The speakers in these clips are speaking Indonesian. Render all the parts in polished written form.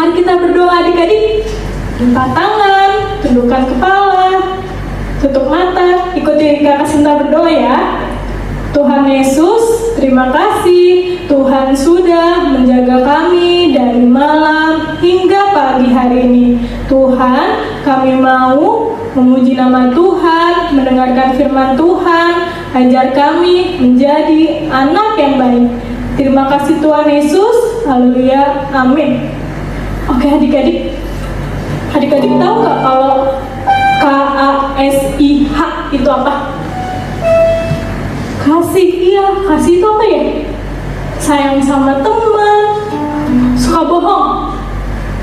Mari kita berdoa adik-adik. Lipat tangan, tundukkan kepala, tutup mata, ikuti kakak Sinta berdoa ya. Tuhan Yesus, terima kasih Tuhan sudah menjaga kami dari malam hingga pagi hari ini. Tuhan, kami mau memuji nama Tuhan, mendengarkan firman Tuhan, ajar kami menjadi anak yang baik. Terima kasih Tuhan Yesus, haleluya, amin. Oke adik-adik tahu nggak kalau KASIH itu apa? Kasih, iya, kasih itu apa ya? Sayang sama teman, suka bohong?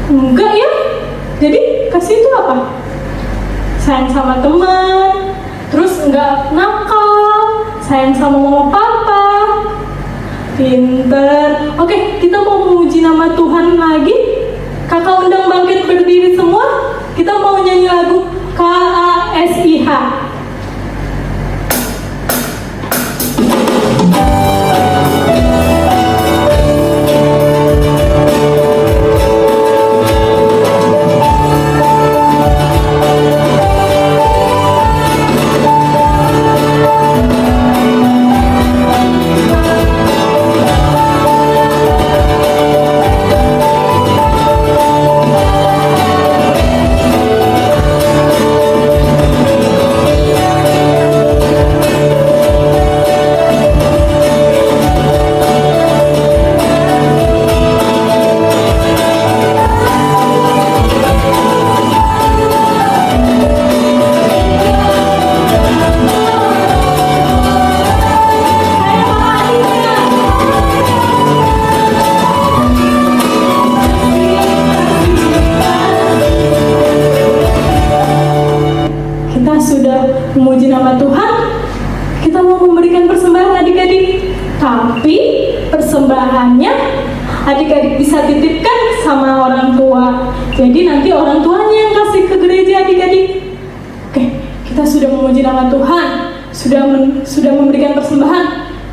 Enggak ya? Jadi kasih itu apa? Sayang sama teman, terus enggak nakal, sayang sama mama papa. Pinter. Oke, kita mau memuji nama Tuhan lagi. Kakak undang bangkit berdiri semua. Kita mau nyanyi lagu KASIH. Memuji nama Tuhan, kita mau memberikan persembahan adik-adik. Tapi persembahannya adik-adik bisa titipkan sama orang tua. Jadi nanti orang tuanya yang kasih ke gereja adik-adik. Oke, kita sudah memuji nama Tuhan, sudah memberikan persembahan.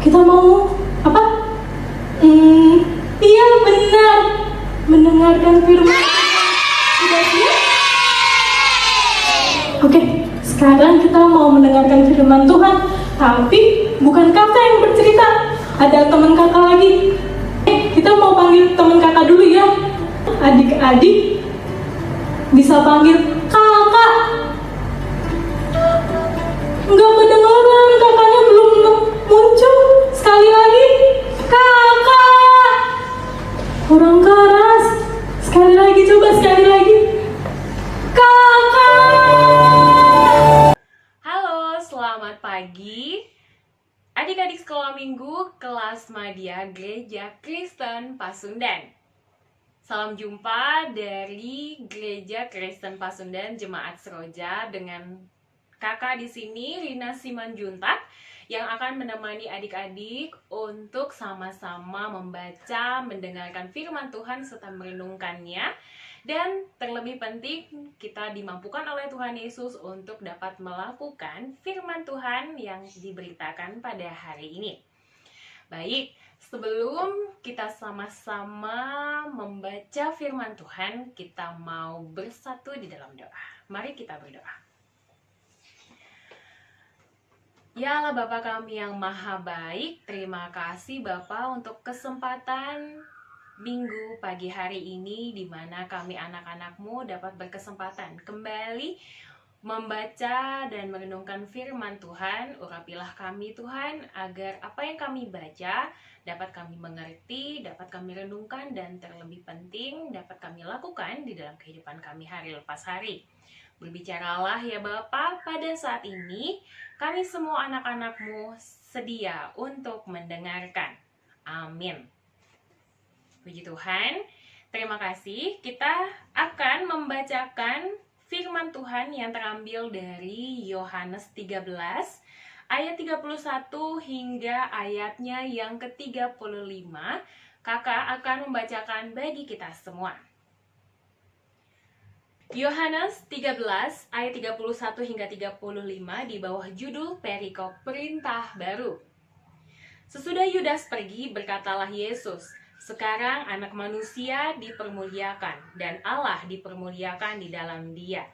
Kita mau apa? Iya benar, mendengarkan firman. Sudah siap? Oke. Sekarang kita mau mendengarkan firman Tuhan, tapi bukan kakak yang bercerita, ada teman kakak lagi. Kita mau panggil teman kakak dulu ya. Adik-adik bisa panggil kakak. Enggak kedengaran, kakaknya belum muncul. Sekali lagi, kakak. Kurang keras. Sekali lagi, coba sekali lagi. Selamat pagi, adik-adik sekolah minggu kelas Madya Gereja Kristen Pasundan. Salam jumpa dari Gereja Kristen Pasundan Jemaat Seroja dengan kakak di sini Rina Simanjuntak yang akan menemani adik-adik untuk sama-sama membaca, mendengarkan firman Tuhan serta merenungkannya. Dan terlebih penting, kita dimampukan oleh Tuhan Yesus untuk dapat melakukan firman Tuhan yang diberitakan pada hari ini. Baik, sebelum kita sama-sama membaca firman Tuhan, kita mau bersatu di dalam doa. Mari kita berdoa. Ya Allah Bapa kami yang maha baik, terima kasih Bapa untuk kesempatan Minggu pagi hari ini di mana kami anak-anakmu dapat berkesempatan kembali membaca dan merenungkan firman Tuhan. Urapilah kami Tuhan agar apa yang kami baca dapat kami mengerti, dapat kami renungkan, dan terlebih penting dapat kami lakukan di dalam kehidupan kami hari lepas hari. Berbicaralah ya Bapa, pada saat ini kami semua anak-anakmu sedia untuk mendengarkan. Amin. Puji Tuhan, terima kasih. Kita akan membacakan firman Tuhan yang terambil dari Yohanes 13 ayat 31 hingga ayatnya yang ke-35. Kakak akan membacakan bagi kita semua. Yohanes 13 ayat 31 hingga 35 di bawah judul Perikop Perintah Baru. Sesudah Yudas pergi, berkatalah Yesus, Sekarang anak manusia dipermuliakan dan Allah dipermuliakan di dalam dia.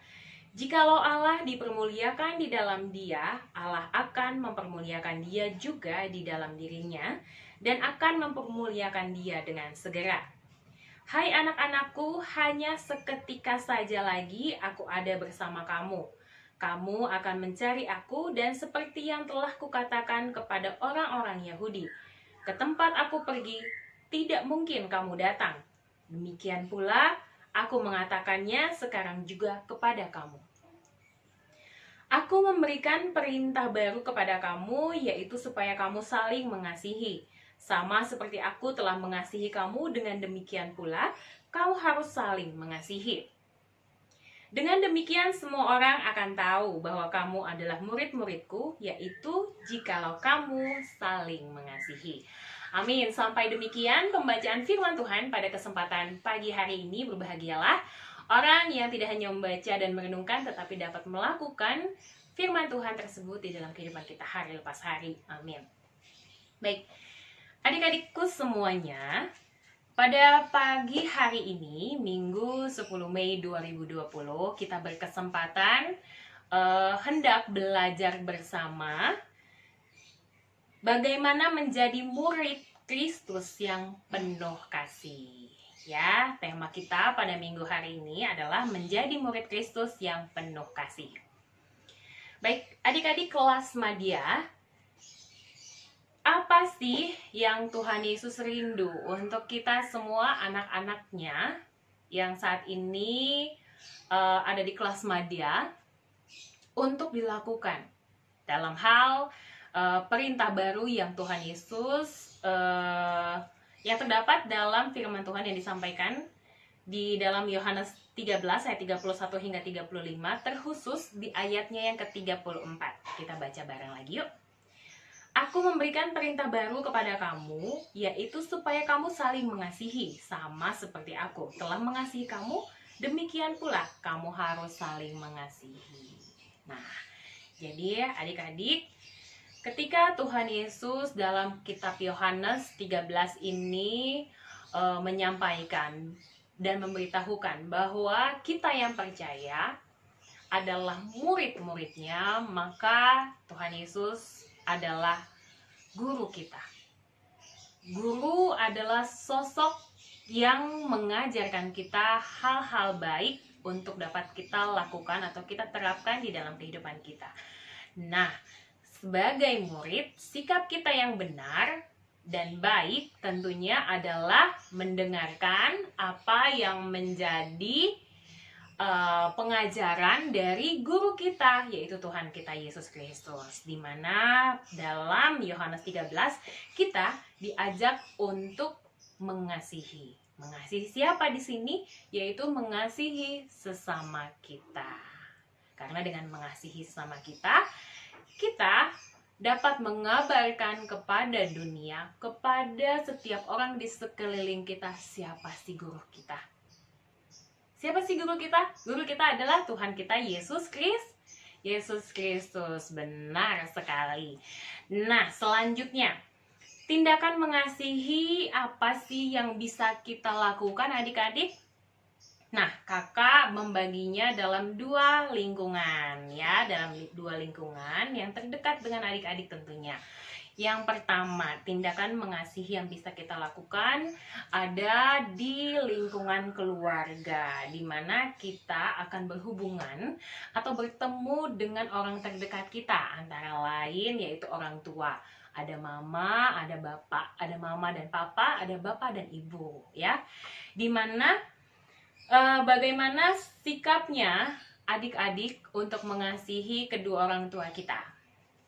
Jikalau Allah dipermuliakan di dalam dia, Allah akan mempermuliakan dia juga di dalam dirinya dan akan mempermuliakan dia dengan segera. Hai anak-anakku, hanya seketika saja lagi aku ada bersama kamu. Kamu akan mencari aku dan seperti yang telah kukatakan kepada orang-orang Yahudi, ke tempat aku pergi, tidak mungkin kamu datang. Demikian pula, aku mengatakannya sekarang juga kepada kamu. Aku memberikan perintah baru kepada kamu, yaitu supaya kamu saling mengasihi. Sama seperti aku telah mengasihi kamu, dengan demikian pula, kamu harus saling mengasihi. Dengan demikian semua orang akan tahu bahwa kamu adalah murid-muridku, yaitu jikalau kamu saling mengasihi. Amin. Sampai demikian pembacaan firman Tuhan pada kesempatan pagi hari ini. Berbahagialah orang yang tidak hanya membaca dan merenungkan, tetapi dapat melakukan firman Tuhan tersebut di dalam kehidupan kita hari lepas hari. Amin. Baik, adik-adikku semuanya, pada pagi hari ini, Minggu 10 Mei 2020, kita berkesempatan hendak belajar bersama bagaimana menjadi murid Kristus yang penuh kasih. Ya, tema kita pada minggu hari ini adalah menjadi murid Kristus yang penuh kasih. Baik, adik-adik kelas Madya, apa sih yang Tuhan Yesus rindu untuk kita semua anak-anaknya yang saat ini ada di kelas Madya untuk dilakukan dalam hal perintah baru yang Tuhan Yesus yang terdapat dalam firman Tuhan yang disampaikan di dalam Yohanes 13 ayat 31 hingga 35, terkhusus di ayatnya yang ke-34. Kita baca bareng lagi yuk. Aku memberikan perintah baru kepada kamu, yaitu supaya kamu saling mengasihi, sama seperti aku telah mengasihi kamu, demikian pula kamu harus saling mengasihi. Nah, jadi adik-adik, ketika Tuhan Yesus dalam kitab Yohanes 13 ini menyampaikan dan memberitahukan bahwa kita yang percaya adalah murid-muridnya, maka Tuhan Yesus adalah guru kita. Guru adalah sosok yang mengajarkan kita hal-hal baik untuk dapat kita lakukan atau kita terapkan di dalam kehidupan kita. Nah, sebagai murid, sikap kita yang benar dan baik tentunya adalah mendengarkan apa yang menjadi pengajaran dari guru kita, yaitu Tuhan kita Yesus Kristus, di mana dalam Yohanes 13 kita diajak untuk mengasihi. Mengasihi siapa di sini? Yaitu mengasihi sesama kita. Karena dengan mengasihi sesama kita, kita dapat mengabarkan kepada dunia, kepada setiap orang di sekeliling kita, siapa sih guru kita. Siapa sih guru kita? Guru kita adalah Tuhan kita Yesus Kristus. Benar sekali. Nah, selanjutnya, tindakan mengasihi apa sih yang bisa kita lakukan adik-adik? Nah, kakak membaginya dalam dua lingkungan ya, dalam dua lingkungan yang terdekat dengan adik-adik tentunya. Yang pertama, tindakan mengasihi yang bisa kita lakukan ada di lingkungan keluarga, di mana kita akan berhubungan atau bertemu dengan orang terdekat kita, antara lain yaitu orang tua. Ada mama, ada bapak, ada mama dan papa, ada bapak dan ibu, ya. Di mana bagaimana sikapnya adik-adik untuk mengasihi kedua orang tua kita?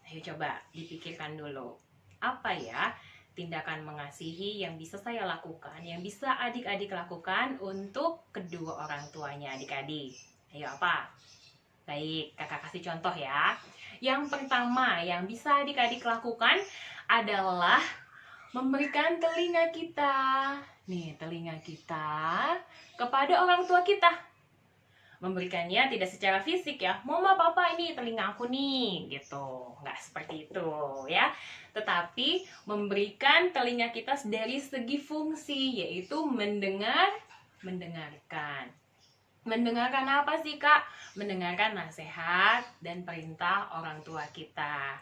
Ayo coba dipikirkan dulu. Apa ya tindakan mengasihi yang bisa saya lakukan, yang bisa adik-adik lakukan untuk kedua orang tuanya adik-adik? Ayo apa? Baik, kakak kasih contoh ya. Yang pertama yang bisa adik-adik lakukan adalah memberikan telinga kita. Nih, telinga kita kepada orang tua kita. Memberikannya tidak secara fisik ya, mama papa ini telinga aku nih gitu, nggak seperti itu ya, tetapi memberikan telinga kita dari segi fungsi, yaitu mendengarkan. Mendengarkan apa sih Kak? Mendengarkan nasihat dan perintah orang tua kita.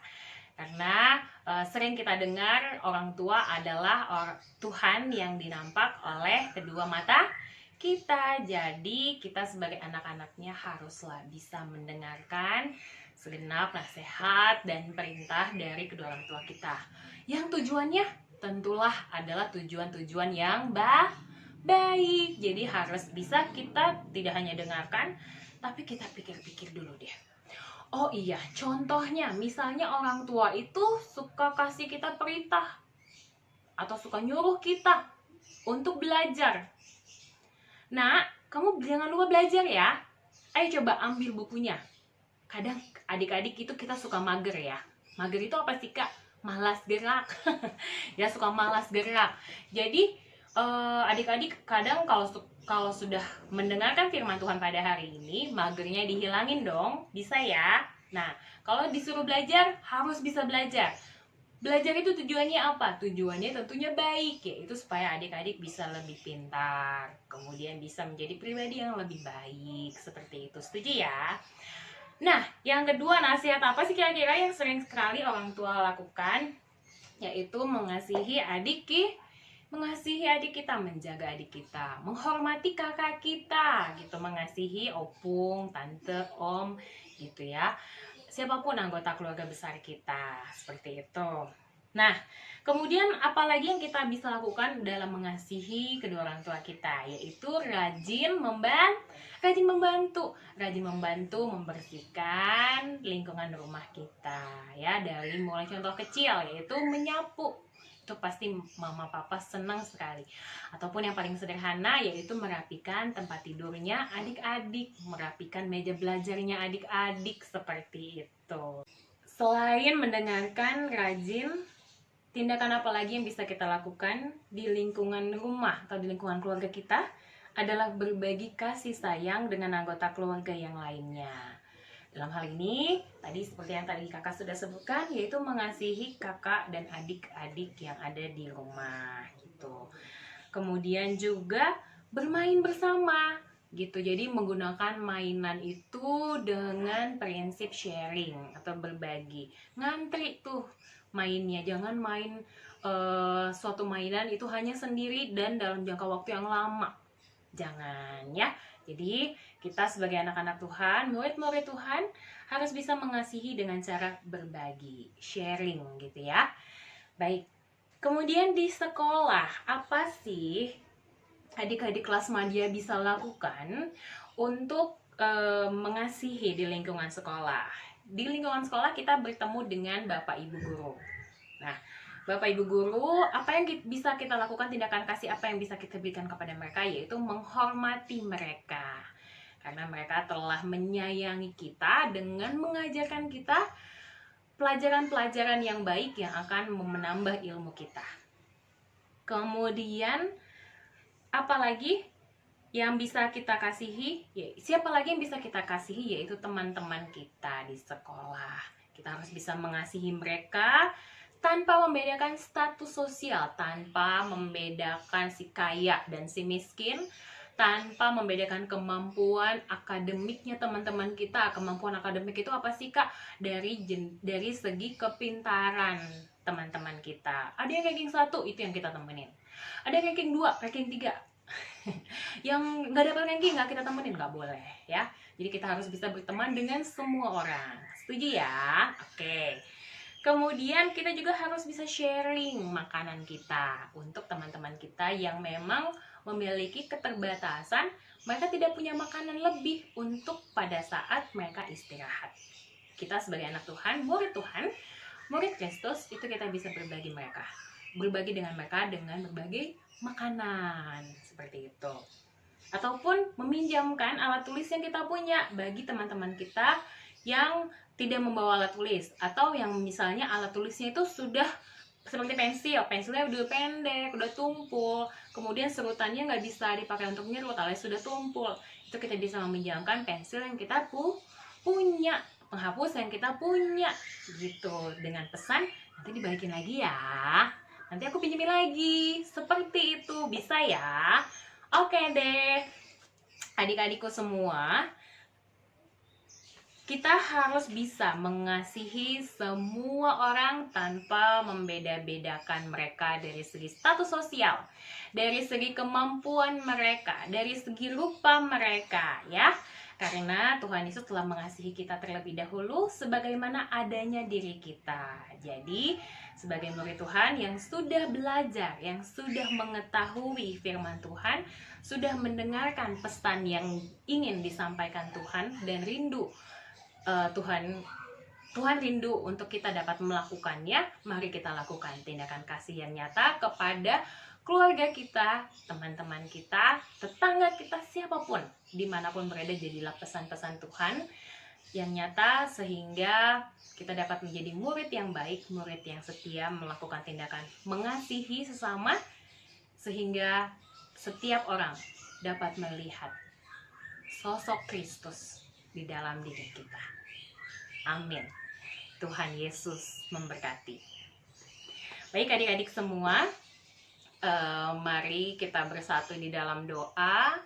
Karena sering kita dengar orang tua adalah Tuhan yang dinampak oleh kedua mata kita. Jadi kita sebagai anak-anaknya haruslah bisa mendengarkan segenap nasihat dan perintah dari kedua orang tua kita. Yang tujuannya tentulah adalah tujuan-tujuan yang baik. Jadi harus bisa kita tidak hanya dengarkan, tapi kita pikir-pikir dulu deh. Oh iya, contohnya misalnya orang tua itu suka kasih kita perintah atau suka nyuruh kita untuk belajar. Nah, kamu jangan lupa belajar ya. Ayo coba ambil bukunya. Kadang adik-adik itu kita suka mager ya. Mager itu apa sih Kak? Malas gerak. Ya, suka malas gerak. Jadi adik-adik kadang kalau sudah mendengarkan firman Tuhan pada hari ini, magernya dihilangin dong, bisa ya. Nah, kalau disuruh belajar, harus bisa belajar. Belajar itu tujuannya apa? Tujuannya tentunya baik, yaitu supaya adik-adik bisa lebih pintar, kemudian bisa menjadi pribadi yang lebih baik, seperti itu. Setuju ya? Nah, yang kedua, nasihat apa sih kira-kira yang sering sekali orang tua lakukan? Yaitu mengasihi adik kita, menjaga adik kita, menghormati kakak kita, gitu, mengasihi opung, tante, om, gitu ya. Siapapun anggota keluarga besar kita, seperti itu. Nah, kemudian apalagi yang kita bisa lakukan dalam mengasihi kedua orang tua kita, yaitu rajin membantu membersihkan lingkungan rumah kita, ya, dari mulai contoh kecil, yaitu menyapu. Itu pasti mama papa senang sekali. Ataupun yang paling sederhana, yaitu merapikan tempat tidurnya adik-adik, merapikan meja belajarnya adik-adik, seperti itu. Selain mendengarkan, rajin, tindakan apa lagi yang bisa kita lakukan di lingkungan rumah atau di lingkungan keluarga kita adalah berbagi kasih sayang dengan anggota keluarga yang lainnya. Dalam hal ini, tadi seperti yang tadi kakak sudah sebutkan, yaitu mengasihi kakak dan adik-adik yang ada di rumah, gitu. Kemudian juga bermain bersama, gitu. Jadi menggunakan mainan itu dengan prinsip sharing atau berbagi. Ngantri tuh mainnya, jangan main suatu mainan itu hanya sendiri dan dalam jangka waktu yang lama. Jangan ya. Jadi kita sebagai anak-anak Tuhan, murid-murid Tuhan, harus bisa mengasihi dengan cara berbagi, sharing gitu ya. Baik, kemudian di sekolah, apa sih adik-adik kelas madya bisa lakukan untuk mengasihi di lingkungan sekolah? Di lingkungan sekolah kita bertemu dengan Bapak Ibu Guru. Nah, Bapak Ibu Guru, apa yang bisa kita lakukan, tindakan kasih apa yang bisa kita berikan kepada mereka, yaitu menghormati mereka. Karena mereka telah menyayangi kita dengan mengajarkan kita pelajaran-pelajaran yang baik yang akan menambah ilmu kita. Kemudian, apalagi yang bisa kita kasihi? Siapa lagi yang bisa kita kasihi? Yaitu teman-teman kita di sekolah. Kita harus bisa mengasihi mereka tanpa membedakan status sosial, tanpa membedakan si kaya dan si miskin, tanpa membedakan kemampuan akademiknya teman-teman kita. Kemampuan akademik itu apa sih Kak? Dari segi kepintaran teman-teman kita. Ada yang ranking 1, itu yang kita temenin. Ada yang ranking 2, ranking 3. Yang nggak dapat ranking nggak kita temenin, nggak boleh ya. Jadi kita harus bisa berteman dengan semua orang. Setuju ya? Oke. Kemudian kita juga harus bisa sharing makanan kita untuk teman-teman kita yang memang memiliki keterbatasan, mereka tidak punya makanan lebih untuk pada saat mereka istirahat. Kita sebagai anak Tuhan, murid Kristus, itu kita bisa berbagi dengan mereka dengan berbagai makanan, seperti itu. Ataupun meminjamkan alat tulis yang kita punya bagi teman-teman kita yang tidak membawa alat tulis, atau yang misalnya alat tulisnya itu sudah seperti pensilnya udah pendek, udah tumpul, kemudian serutannya nggak bisa dipakai untuk nyerut alias sudah tumpul. Itu kita bisa meminjamkan pensil yang kita punya, penghapus yang kita punya gitu, dengan pesan nanti dibalikin lagi ya, nanti aku pinjemin lagi, seperti itu, bisa ya. Oke deh adik-adikku semua, kita harus bisa mengasihi semua orang tanpa membeda-bedakan mereka dari segi status sosial, dari segi kemampuan mereka, dari segi rupa mereka ya. Karena Tuhan Yesus telah mengasihi kita terlebih dahulu sebagaimana adanya diri kita. Jadi, sebagai murid Tuhan yang sudah belajar, yang sudah mengetahui firman Tuhan, sudah mendengarkan pesan yang ingin disampaikan Tuhan dan rindu Tuhan rindu untuk kita dapat melakukannya. Mari kita lakukan tindakan kasih yang nyata kepada keluarga kita, teman-teman kita, tetangga kita, siapapun, dimanapun berada. Jadilah pesan-pesan Tuhan yang nyata sehingga kita dapat menjadi murid yang baik, murid yang setia, melakukan tindakan mengasihi sesama, sehingga setiap orang dapat melihat sosok Kristus di dalam diri kita. Amin. Tuhan Yesus memberkati. Baik adik-adik semua, mari kita bersatu di dalam doa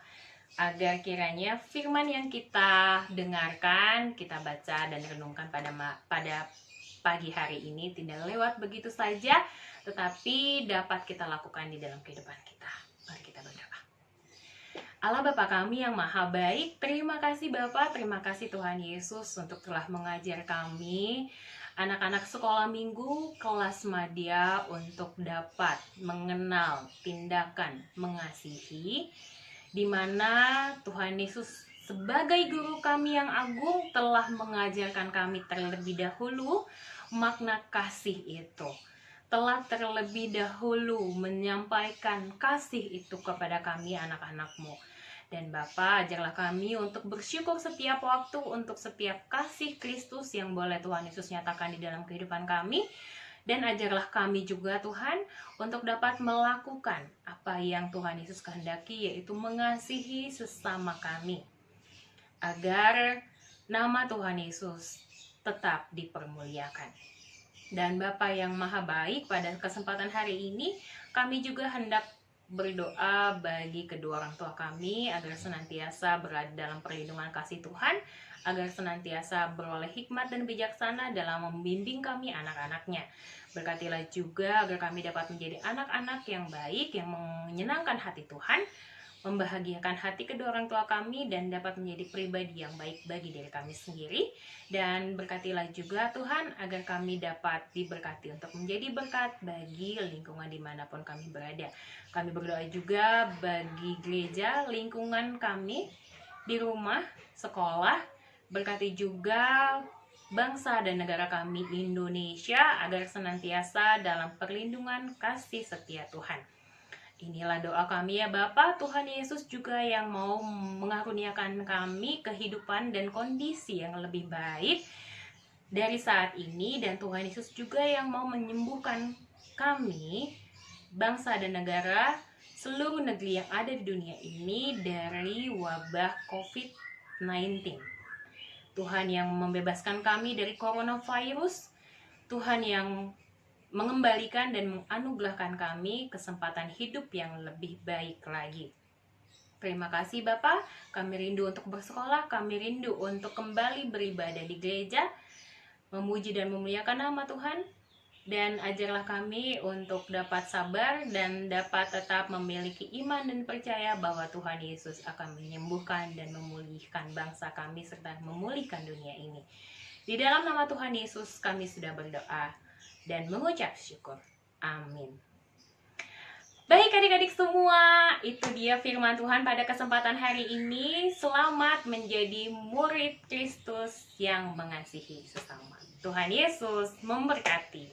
agar kiranya firman yang kita dengarkan, kita baca dan renungkan pada pagi hari ini tidak lewat begitu saja, tetapi dapat kita lakukan di dalam kehidupan kita. Mari kita berdoa. Allah Bapa kami yang maha baik, terima kasih Bapa, terima kasih Tuhan Yesus untuk telah mengajar kami, anak-anak sekolah minggu kelas madya, untuk dapat mengenal tindakan mengasihi, di mana Tuhan Yesus sebagai guru kami yang agung telah mengajarkan kami terlebih dahulu makna kasih itu, telah terlebih dahulu menyampaikan kasih itu kepada kami anak-anak-Mu. Dan Bapa, ajarlah kami untuk bersyukur setiap waktu untuk setiap kasih Kristus yang boleh Tuhan Yesus nyatakan di dalam kehidupan kami. Dan ajarlah kami juga Tuhan untuk dapat melakukan apa yang Tuhan Yesus kehendaki, yaitu mengasihi sesama kami, agar nama Tuhan Yesus tetap dipermuliakan. Dan Bapa yang maha baik, pada kesempatan hari ini kami juga hendak berdoa bagi kedua orang tua kami agar senantiasa berada dalam perlindungan kasih Tuhan, agar senantiasa beroleh hikmat dan bijaksana dalam membimbing kami anak-anaknya. Berkatilah juga agar kami dapat menjadi anak-anak yang baik, yang menyenangkan hati Tuhan, membahagiakan hati kedua orang tua kami, dan dapat menjadi pribadi yang baik bagi diri kami sendiri. Dan berkatilah juga Tuhan agar kami dapat diberkati untuk menjadi berkat bagi lingkungan dimanapun kami berada. Kami berdoa juga bagi gereja, lingkungan kami, di rumah, sekolah. Berkati juga bangsa dan negara kami Indonesia agar senantiasa dalam perlindungan kasih setia Tuhan. Inilah doa kami ya Bapa. Tuhan Yesus juga yang mau mengaruniakan kami kehidupan dan kondisi yang lebih baik dari saat ini. Dan Tuhan Yesus juga yang mau menyembuhkan kami, bangsa dan negara, seluruh negeri yang ada di dunia ini dari wabah COVID-19. Tuhan yang membebaskan kami dari coronavirus. Tuhan yang mengembalikan dan menganugerahkan kami kesempatan hidup yang lebih baik lagi. Terima kasih Bapa, kami rindu untuk bersekolah, kami rindu untuk kembali beribadah di gereja, memuji dan memuliakan nama Tuhan, dan ajarlah kami untuk dapat sabar dan dapat tetap memiliki iman dan percaya bahwa Tuhan Yesus akan menyembuhkan dan memulihkan bangsa kami serta memulihkan dunia ini. Di dalam nama Tuhan Yesus kami sudah berdoa dan mengucap syukur. Amin. Baik adik-adik semua, itu dia firman Tuhan pada kesempatan hari ini. Selamat menjadi murid Kristus yang mengasihi sesama. Tuhan Yesus memberkati.